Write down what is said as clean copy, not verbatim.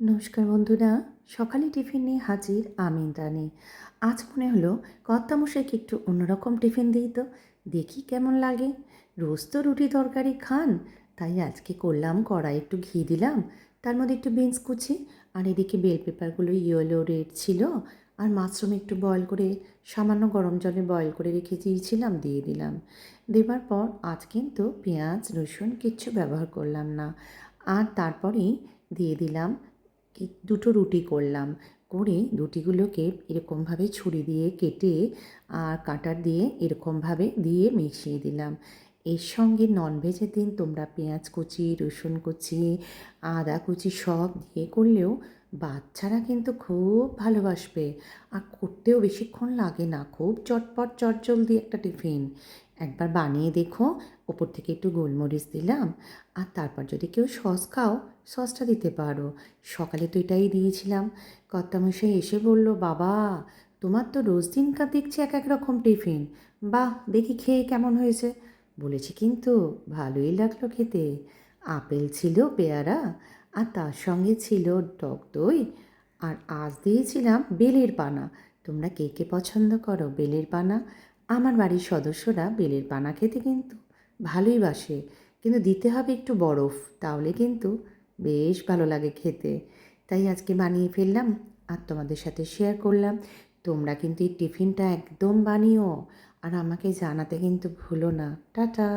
নমস্কার বন্ধুরা, সকালে টিফিন নিয়ে হাজির আমি ইন্দ্রাণী। আজ মনে হলো কর্তামশাইকে একটু অন্যরকম টিফিন দিই তো, দেখি কেমন লাগে। রোজ তো রুটি তরকারি খান, তাই আজকে করলাম কড়াই একটু ঘি দিলাম, তার মধ্যে একটু বিনস কুচি, আর এদিকে বেল পেপারগুলো ইয়েলো রেড ছিল, আর মাশরুম একটু বয়েল করে সামান্য গরম জলে বয়েল করে রেখে দিয়েছিলাম, দিয়ে দিলাম। দেবার পর আজ কিন্তু পেঁয়াজ রসুন কিচ্ছু ব্যবহার করলাম না। আর তারপরেই দিয়ে দিলাম দুটো রুটি করলাম, করে রুটিগুলোকে এরকমভাবে ছুরি দিয়ে কেটে আর কাঁটার দিয়ে এরকমভাবে দিয়ে মিশিয়ে দিলাম। এর সঙ্গে ননভেজের দিন তোমরা পেঁয়াজ কুচি, রসুন কুচি, আদা কুচি সব দিয়ে করলেও বাচ্চারা কিন্তু খুব ভালোবাসবে। আর করতেও বেশিক্ষণ লাগে না, খুব চটপট চটজলদি একটা টিফিন। একবার বানিয়ে দেখো। ওপর থেকে একটু গোলমরিচ দিলাম, আর তারপর যদি কেউ সস খাও, সসটা দিতে পারো। সকালে তো এটাই দিয়েছিলাম। কর্তামশাই এসে বলল, বাবা তোমার তো রোজ দিনকার দেখছি এক এক রকম টিফিন, বাহ দেখি খেয়ে কেমন হয়েছে। বলেছি কিন্তু ভালোই লাগলো খেতে। আপেল ছিল, পেয়ারা, আর তার সঙ্গে ছিল টক দই, আর আজ দিয়েছিলাম বেলের পানা। তোমরা কে কে পছন্দ করো বেলের পানা? আমার বাড়ির সদস্যরা বেলের পানা খেতে কিন্তু ভালোই বাসে, কিন্তু দিতে হবে একটু বরফ, তাহলে কিন্তু বেশ ভালো লাগে খেতে। তাই আজকে বানিয়ে ফেললাম আর তোমাদের সাথে শেয়ার করলাম। তোমরা কিন্তু এই টিফিনটা একদম বানিও, আর আমাকে জানাতে কিন্তু ভুলো না। টাটা।